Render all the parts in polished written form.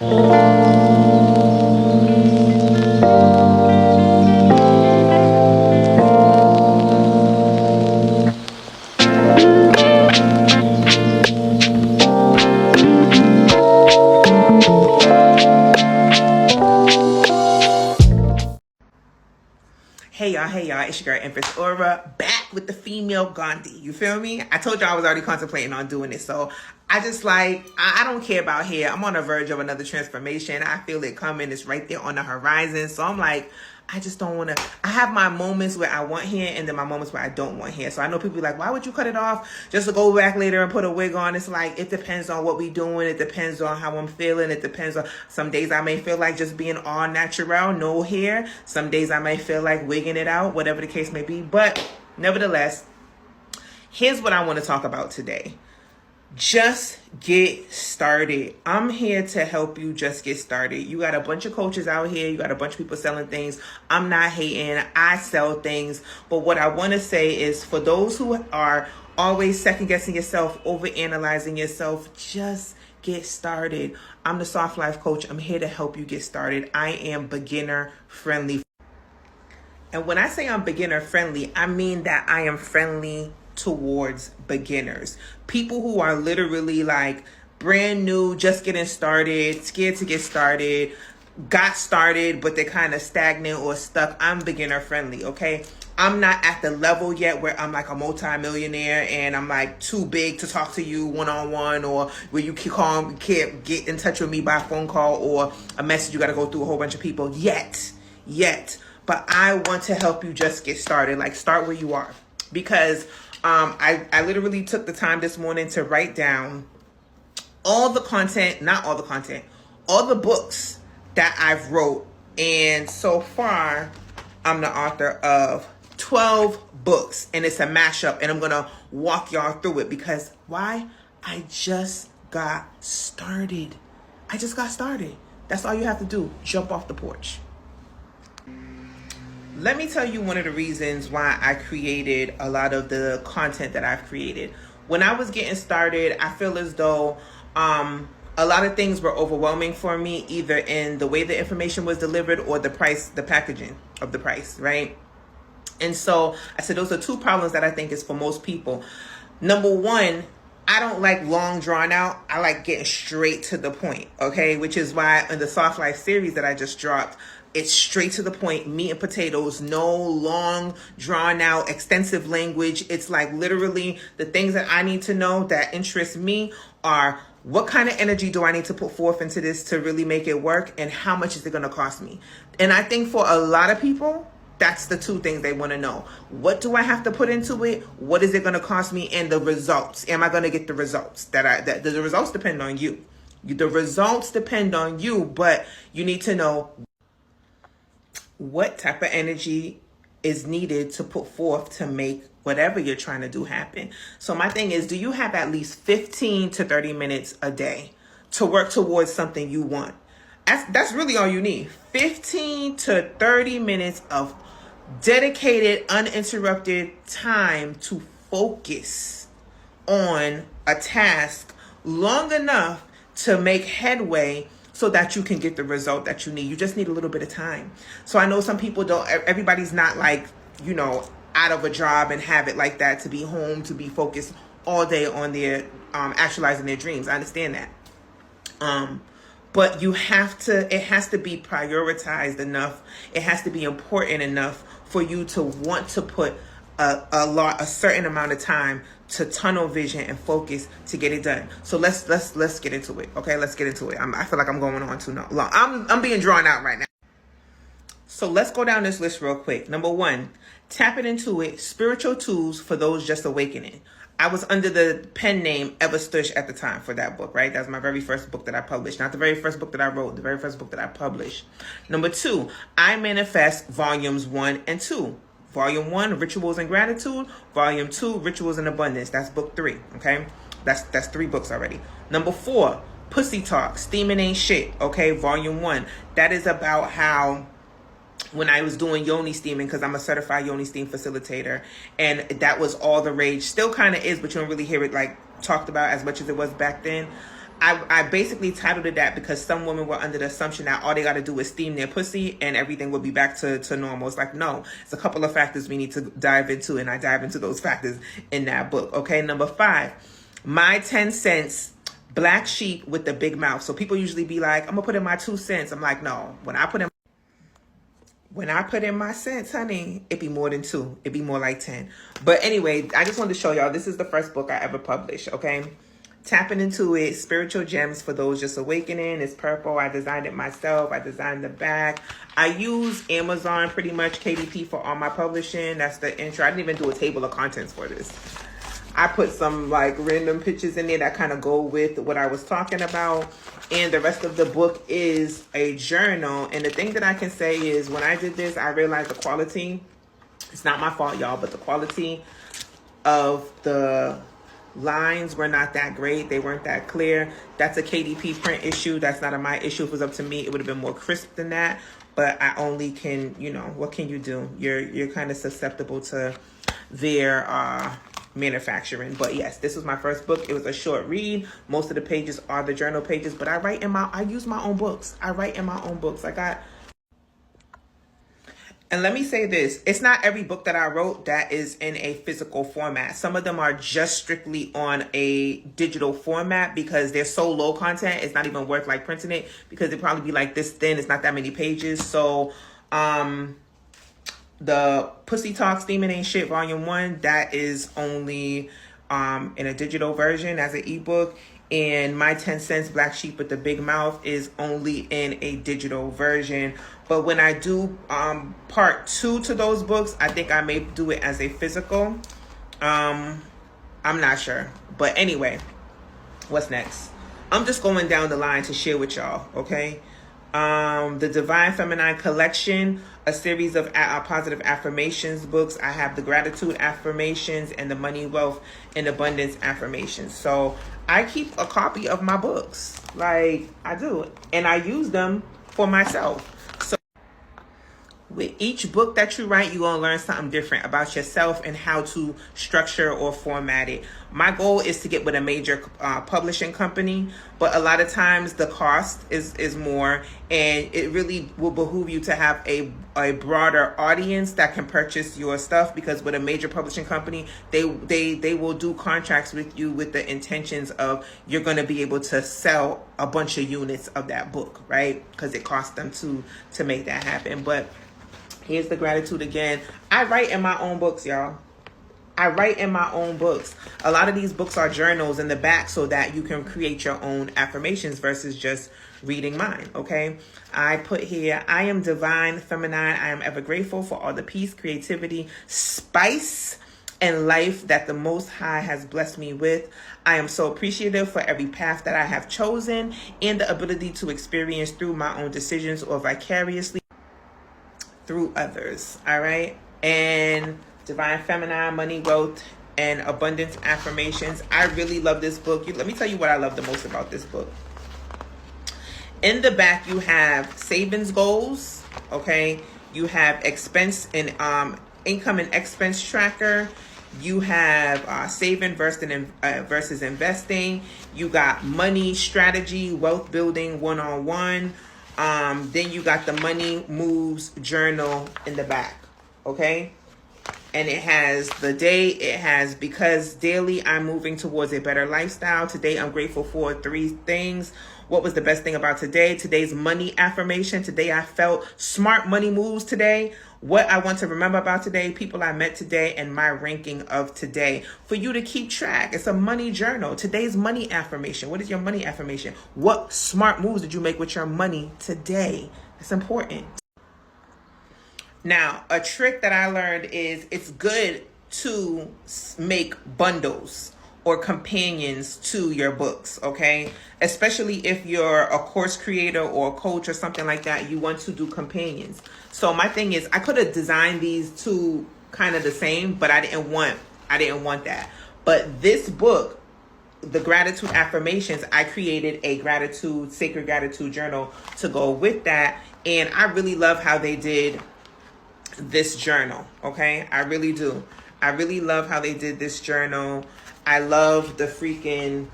Hey y'all, it's your girl Empress Aura, back with the female Gandhi. You feel me? I told y'all I was already contemplating on doing it, so I just I don't care about hair. I'm on the verge of another transformation. I feel it coming. It's right there on the horizon. So I'm like, I just don't want to. I have my moments where I want hair and then my moments where I don't want hair. So I know people be like, why would you cut it off just to go back later and put a wig on? It's like, it depends on what we doing. It depends on how I'm feeling. It depends on, some days I may feel like just being all natural, no hair. Some days I may feel like wigging it out, whatever the case may be. But nevertheless, here's what I want to talk about today. Just get started. I'm here to help you just get started. You got a bunch of coaches out here. You got a bunch of people selling things. I'm not hating. I sell things. But what I want to say is, for those who are always second guessing yourself, over analyzing yourself, just get started. I'm the Soft Life Coach. I'm here to help you get started. I am beginner friendly. And when I say I'm beginner friendly, I mean that I am friendly towards beginners, people who are literally like brand new, just getting started, scared to get started, got started, but they're kind of stagnant or stuck. I'm beginner friendly. Okay. I'm not at the level yet where I'm like a multi-millionaire and I'm like too big to talk to you one-on-one, or where you can't get in touch with me by phone call or a message. You got to go through a whole bunch of people yet. But I want to help you just get started. Like, start where you are, because I literally took the time this morning to write down all the books that I've wrote. And so far, I'm the author of 12 books, and it's a mashup, and I'm going to walk y'all through it because why? I just got started. That's all you have to do. Jump off the porch. Let me tell you one of the reasons why I created a lot of the content that I've created. When I was getting started, I feel as though a lot of things were overwhelming for me, either in the way the information was delivered or the price, the packaging of the price, right? And so I said those are two problems that I think is for most people. Number one, I don't like long drawn out. I like getting straight to the point, okay? Which is why in the Soft Life series that I just dropped, it's straight to the point, meat and potatoes, no long, drawn out, extensive language. It's like literally the things that I need to know that interest me are, what kind of energy do I need to put forth into this to really make it work? And how much is it going to cost me? And I think for a lot of people, that's the two things they want to know. What do I have to put into it? What is it going to cost me? And the results. Am I going to get the results? The results depend on you. The results depend on you, but you need to know what type of energy is needed to put forth to make whatever you're trying to do happen. So my thing is, do you have at least 15 to 30 minutes a day to work towards something you want? That's really all you need. 15 to 30 minutes of dedicated, uninterrupted time to focus on a task long enough to make headway so that you can get the result that you need. You just need a little bit of time. So I know some people don't, everybody's not like, out of a job and have it like that, to be home, to be focused all day on their actualizing their dreams. I understand that. But it has to be prioritized enough. It has to be important enough for you to want to put a certain amount of time to tunnel vision and focus to get it done. So let's get into it. Okay, let's get into it. I feel like I'm going on too long. I'm being drawn out right now. So let's go down this list real quick. Number 1, tapping into it. Spiritual tools for those just awakening. I was under the pen name Eva Stush at the time for that book, right? That's my very first book that I published. Not the very first book that I wrote, the very first book that I published. Number 2, I Manifest Volumes 1 and 2. Volume 1, Rituals and Gratitude. Volume 2, Rituals and Abundance. That's book 3, okay? That's 3 books already. Number 4, Pussy Talk, Steaming Ain't Shit, okay? Volume 1. That is about how, when I was doing yoni steaming, because I'm a certified yoni steam facilitator, and that was all the rage, still kind of is, but you don't really hear it like talked about as much as it was back then. I basically titled it that because some women were under the assumption that all they got to do is steam their pussy and everything will be back to normal. It's like, no, it's a couple of factors we need to dive into, and I dive into those factors in that book. Okay, number 5, my 10 cents, black sheep with the big mouth. So people usually be like, I'm gonna put in my 2 cents. I'm like, no, when I put in my cents, honey, it'd be more than 2. It'd be more like 10. But anyway, I just wanted to show y'all, this is the first book I ever published, okay? Tapping into it, Spiritual Gems for Those Just Awakening. It's purple. I designed it myself. I designed the back. I use Amazon pretty much, KDP, for all my publishing. That's the intro. I didn't even do a table of contents for this. I put some like random pictures in there that kind of go with what I was talking about. And the rest of the book is a journal. And the thing that I can say is when I did this, I realized the quality, it's not my fault, y'all, but the quality of the lines were not that great. They weren't that clear. That's a KDP print issue. That's not my issue. If it was up to me, it would have been more crisp than that. But I only can, you know, what can you do? You're kind of susceptible to their manufacturing. But yes, this was my first book. It was a short read. Most of the pages are the journal pages, but I use my own books. I write in my own books. And let me say this, it's not every book that I wrote that is in a physical format. Some of them are just strictly on a digital format because they're so low content, it's not even worth like printing it because it'd probably be like this thin, it's not that many pages. So the Pussy Talk Steaming Ain't Shit Volume 1, that is only in a digital version as an ebook. And my 10 cents Black Sheep with the Big Mouth is only in a digital version. But when I do part 2 to those books, I think I may do it as a physical. I'm not sure. But anyway, what's next? I'm just going down the line to share with y'all, okay? The Divine Feminine Collection, a series of positive affirmations books. I have the Gratitude Affirmations and the Money, Wealth, and Abundance Affirmations. So I keep a copy of my books, like I do, and I use them for myself. So with each book that you write, you're going to learn something different about yourself and how to structure or format it. My goal is to get with a major publishing company, but a lot of times the cost is more, and it really will behoove you to have a broader audience that can purchase your stuff, because with a major publishing company, they will do contracts with you with the intentions of you're going to be able to sell a bunch of units of that book, right? Because it costs them to make that happen. But here's the gratitude again. I write in my own books, y'all. I write in my own books. A lot of these books are journals in the back so that you can create your own affirmations versus just reading mine, okay? I put here, I am divine, feminine. I am ever grateful for all the peace, creativity, spice, and life that the Most High has blessed me with. I am so appreciative for every path that I have chosen and the ability to experience through my own decisions or vicariously through others, all right? And Divine Feminine, Money, Wealth, and Abundance Affirmations. I really love this book. Let me tell you what I love the most about this book. In the back, you have savings goals, okay? You have expense and income and expense tracker. You have saving versus investing. You got money strategy, wealth building one-on-one. Then you got the Money Moves journal in the back, okay? And it has the day, it has because daily I'm moving towards a better lifestyle. Today I'm grateful for 3 things. What was the best thing about today? Today's money affirmation. Today I felt smart money moves today. What I want to remember about today, people I met today, and my ranking of today. For you to keep track. It's a money journal. Today's money affirmation. What is your money affirmation? What smart moves did you make with your money today? It's important. Now, a trick that I learned is it's good to make bundles or companions to your books, okay? Especially if you're a course creator or a coach or something like that, you want to do companions. So my thing is, I could have designed these 2 kind of the same, but I didn't want that. But this book, the Gratitude Affirmations, I created a sacred gratitude journal to go with that. And I really love how they did this journal, okay? I really do. I really love how they did this journal. I love the freaking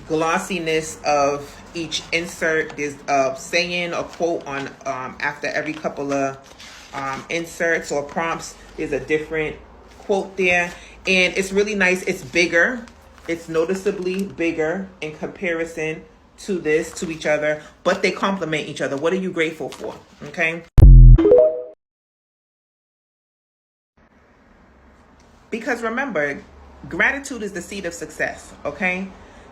glossiness of each insert. There's a saying, a quote on after every couple of inserts or prompts. There's a different quote there, and it's really nice. It's bigger. It's noticeably bigger in comparison to each other, but they complement each other. What are you grateful for? Okay. Because remember, gratitude is the seed of success, okay?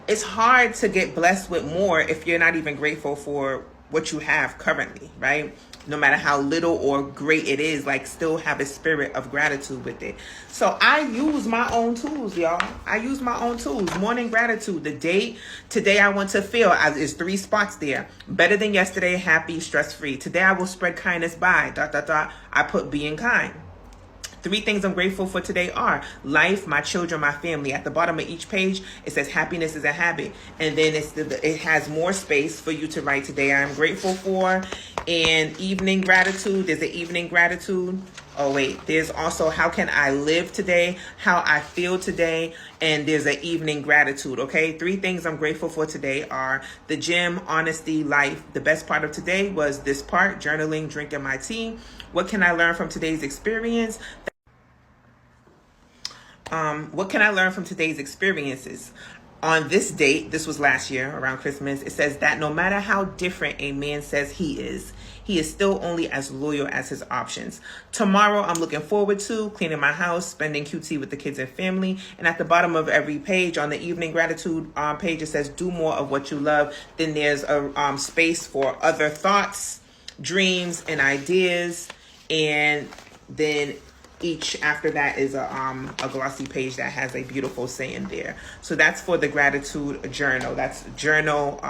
It's hard to get blessed with more if you're not even grateful for what you have currently, right? No matter how little or great it is, like still have a spirit of gratitude with it. So I use my own tools, y'all. I use my own tools. Morning gratitude. The date, today I want to feel, there's 3 spots there. Better than yesterday, happy, stress-free. Today I will spread kindness by, ... I put being kind. 3 things I'm grateful for today are life, my children, my family. At the bottom of each page, it says happiness is a habit. And then it has more space for you to write today I'm grateful for. And evening gratitude, there's an evening gratitude. Oh, wait, there's also how can I live today, how I feel today, and there's an evening gratitude, okay? 3 things I'm grateful for today are the gym, honesty, life. The best part of today was this part, journaling, drinking my tea. What can I learn from today's experience? What can I learn from today's experiences? On this date, this was last year around Christmas, it says that no matter how different a man says he is still only as loyal as his options. Tomorrow, I'm looking forward to cleaning my house, spending QT with the kids and family. And at the bottom of every page, on the evening gratitude page, it says do more of what you love. Then there's a space for other thoughts, dreams, and ideas. And then each after that is a glossy page that has a beautiful saying there. So that's for the gratitude journal. That's journal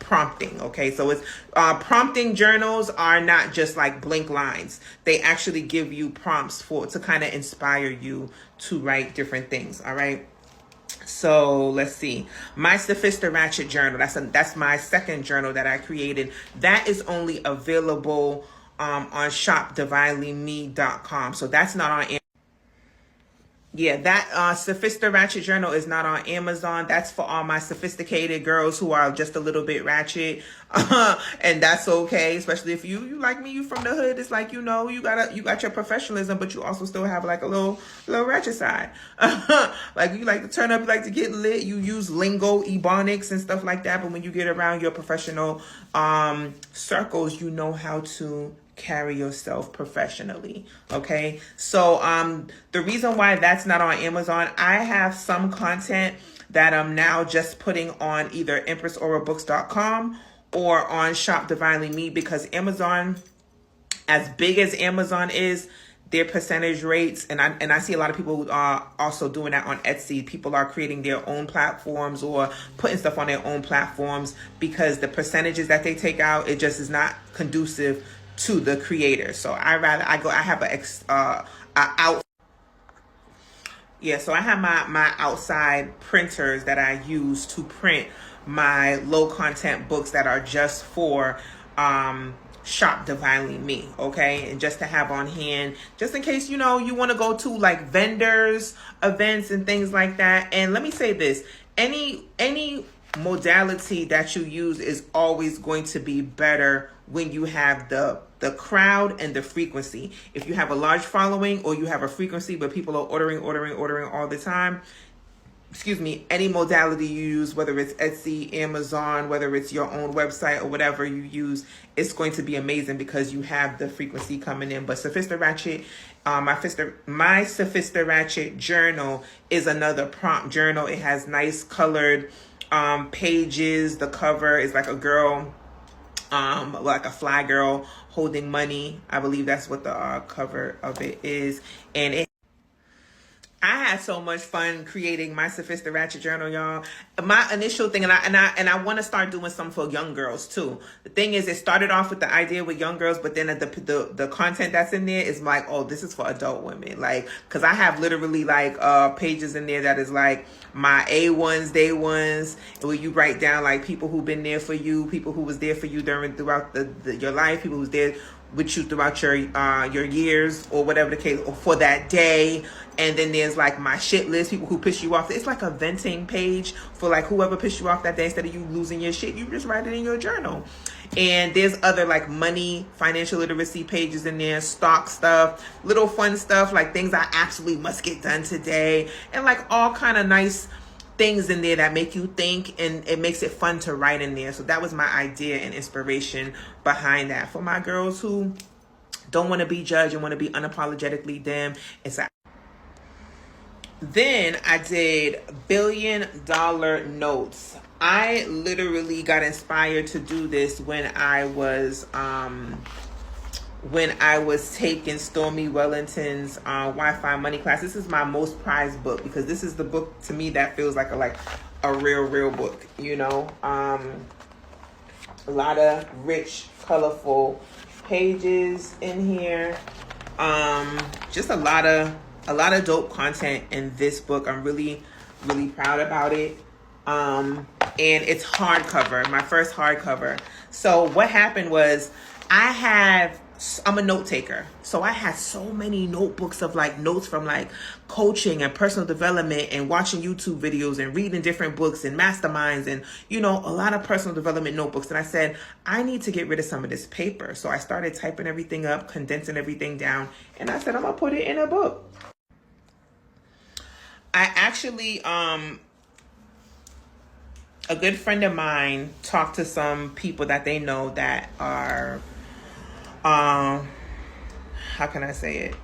prompting. Okay, so it's prompting journals are not just like blank lines. They actually give you prompts to kind of inspire you to write different things. All right. So let's see, my Sophista Ratchet journal. That's my second journal that I created. That is only available on shopdivinelyme.com. So that's not on. Yeah, that Sophista Ratchet journal is not on Amazon. That's for all my sophisticated girls who are just a little bit ratchet, and that's okay. Especially if you like me, you from the hood. It's like, you got your professionalism, but you also still have like a little ratchet side. Like you like to turn up, you like to get lit. You use lingo, ebonics, and stuff like that. But when you get around your professional circles, you know how to carry yourself professionally. Okay, so the reason why that's not on Amazon, I have some content that I'm now just putting on either empressaurabooks.com or on Shop Divinely Me, because Amazon, as big as Amazon is, their percentage rates, and I see a lot of people are also doing that on Etsy. People are creating their own platforms or putting stuff on their own platforms because the percentages that they take out, it just is not conducive to the creator. So I have so I have my outside printers that I use to print my low content books that are just for Shop Divinely Me, okay? And just to have on hand, just in case, you want to go to like vendors, events, and things like that. And let me say this, any modality that you use is always going to be better when you have the crowd and the frequency. If you have a large following or you have a frequency but people are ordering all the time, any modality you use, whether it's Etsy, Amazon, whether it's your own website or whatever you use, it's going to be amazing because you have the frequency coming in. But Sophista Ratchet, my Sophista Ratchet journal is another prompt journal. It has nice colored pages. The cover is like a girl, like a fly girl holding money. I believe that's what the cover of it is. And I had so much fun creating my Sophista Ratchet journal, y'all. My initial thing, and I want to start doing some for young girls too. The thing is, it started off with the idea with young girls, but then the content that's in there is like, oh, this is for adult women. Like, cause I have literally like pages in there that is like my A1s, day ones, where you write down like people who've been there for you, people who was there for you throughout your life, people who's there with you throughout your years or whatever the case, or for that day. And then there's like my shit list, people who piss you off. It's like a venting page for like whoever pissed you off that day. Instead of you losing your shit, you just write it in your journal. And there's other like money, financial literacy pages in there, stock stuff, little fun stuff, like things I absolutely must get done today, and like all kind of nice things in there that make you think, and it makes it fun to write in there. So that was my idea and inspiration behind that for my girls who don't want to be judged and want to be unapologetically them. Then I did $1 billion notes. I literally got inspired to do this when I was taking Stormy Wellington's Wi-Fi money class. This is my most prized book because this is the book to me that feels like a real book, you know. A lot of rich, colorful pages in here. Just a lot of dope content in this book. I'm really proud about it. And it's hardcover, my first hardcover. So what happened was I'm a note taker. So I had so many notebooks of like notes from like coaching and personal development and watching YouTube videos and reading different books and masterminds and, you know, a lot of personal development notebooks. And I said, I need to get rid of some of this paper. So I started typing everything up, condensing everything down. And I said, I'm going to put it in a book. I actually, a good friend of mine talked to some people that they know that are, how can I say it?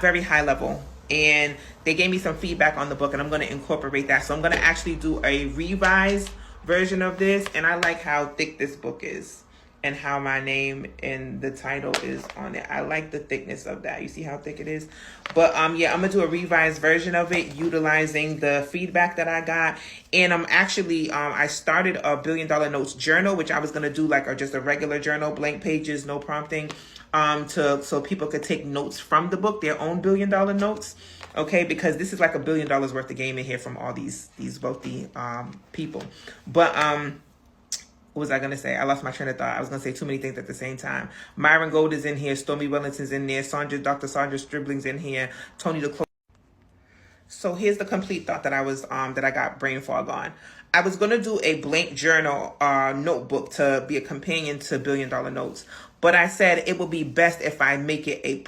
Very high level. And they gave me some feedback on the book, and I'm going to incorporate that. So I'm going to actually do a revised version of this. And I like how thick this book is and how my name and the title is on it. I like the thickness of that. You see how thick it is? But yeah, I'm gonna do a revised version of it utilizing the feedback that I got. And I'm actually, I started a $1 billion notes journal, which I was gonna do like just a regular journal, blank pages, no prompting, so people could take notes from the book, their own $1 billion notes. Okay, because this is like $1 billion worth of game in here from all these wealthy people. But what was I going to say? I lost my train of thought. I was going to say too many things at the same time. Myron Gold is in here. Stormy Wellington's in there. Dr. Sandra Stribling's in here. Tony the. So here's the complete thought that I got brain fog on. I was going to do a blank journal notebook to be a companion to $1 billion notes. But I said it would be best if I make it a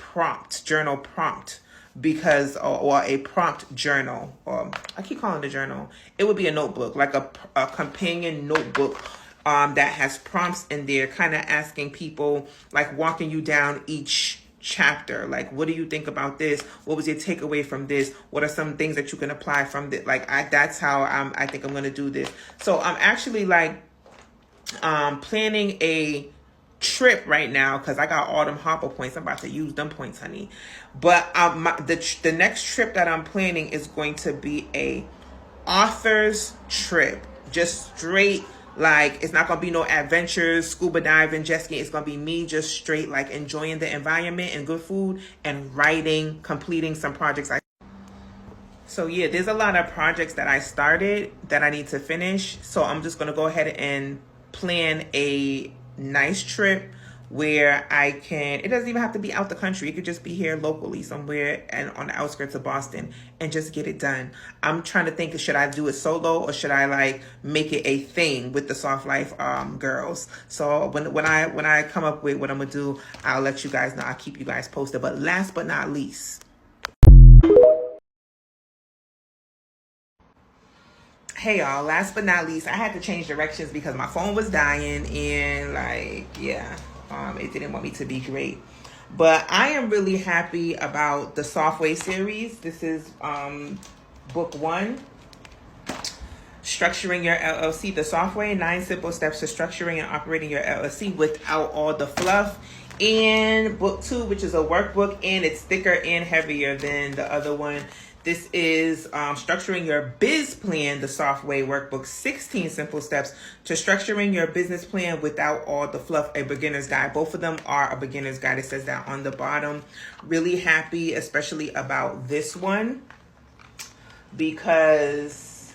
journal prompt. Because, or a prompt journal. I keep calling it a journal. It would be a notebook, like a companion notebook. That has prompts in there, kind of asking people, like walking you down each chapter. Like, what do you think about this? What was your takeaway from this? What are some things that you can apply from this? Like, that's how I think I'm going to do this. So I'm actually like planning a trip right now because I got all them Hopper points. I'm about to use them points, honey. But the next trip that I'm planning is going to be a author's trip, just straight. Like, it's not going to be no adventures, scuba diving, jet skiing. It's going to be me just straight, like, enjoying the environment and good food and writing, completing some projects. So, yeah, there's a lot of projects that I started that I need to finish. So I'm just going to go ahead and plan a nice trip where it doesn't even have to be out the country. It could just be here locally somewhere and on the outskirts of Boston and just get it done. I'm trying to think, should I do it solo or should I like make it a thing with the Soft Life girls? So when I come up with what I'm gonna do, I'll let you guys know. I'll keep you guys posted. But last but not least, hey y'all, last but not least, I had to change directions because my phone was dying and like, yeah. It didn't want me to be great. But I am really happy about the Softway series. This is book 1, Structuring Your LLC, the Softway, 9 Simple Steps to Structuring and Operating Your LLC Without All the Fluff. And book 2, which is a workbook, and it's thicker and heavier than the other one. This is Structuring Your Biz Plan, the Softway Workbook, 16 Simple Steps to Structuring Your Business Plan Without All the Fluff, a beginner's guide. Both of them are a beginner's guide. It says that on the bottom. Really happy, especially about this one, because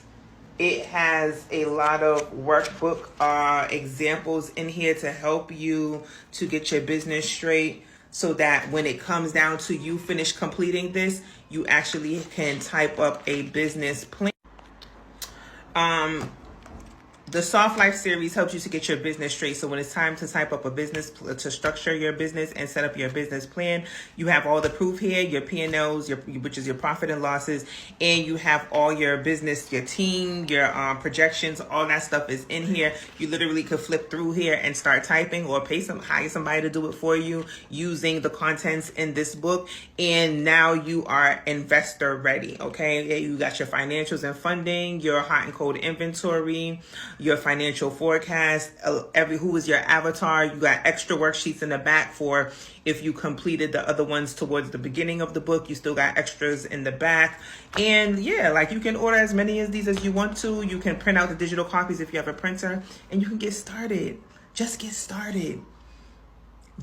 It has a lot of workbook examples in here to help you to get your business straight, so that when it comes down to you finish completing this, you actually can type up a business plan. The Soft Life series helps you to get your business straight. So when it's time to type up a business, to structure your business and set up your business plan, you have all the proof here, your P&Ls, which is your profit and losses, and you have all your business, your team, your projections, all that stuff is in here. You literally could flip through here and start typing, or hire somebody to do it for you using the contents in this book. And now you are investor ready, okay? You got your financials and funding, your hot and cold inventory, your financial forecast, who is your avatar. You got extra worksheets in the back for if you completed the other ones towards the beginning of the book. You still got extras in the back. And yeah, like, you can order as many of these as you want to. You can print out the digital copies if you have a printer, and you can get started. Just get started.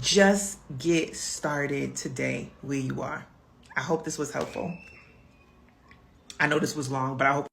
Just get started today where you are. I hope this was helpful. I know this was long, but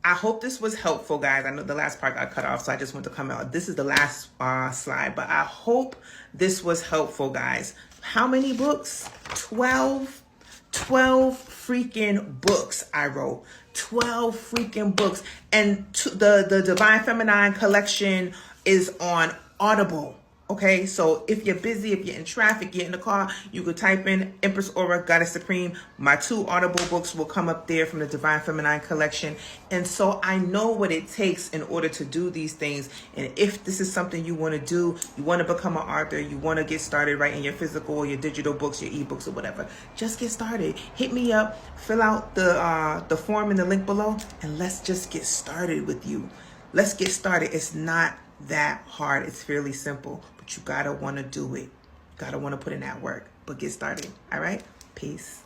I hope this was helpful, guys. I know the last part got cut off, so I just want to come out. This is the last slide, but I hope this was helpful, guys. How many books? 12 freaking books I wrote. 12 freaking books. And the Divine Feminine collection is on Audible. Okay, so if you're busy, if you're in traffic, you're in the car, you could type in Empress Aura, Goddess Supreme. My 2 Audible books will come up there from the Divine Feminine collection. And so I know what it takes in order to do these things. And if this is something you want to do, you want to become an author, you want to get started writing your physical or your digital books, your ebooks or whatever, just get started. Hit me up, fill out the form in the link below, and let's just get started with you. Let's get started. It's not that hard. It's fairly simple, but you gotta want to do it. Gotta want to put in that work, but get started. All right, peace.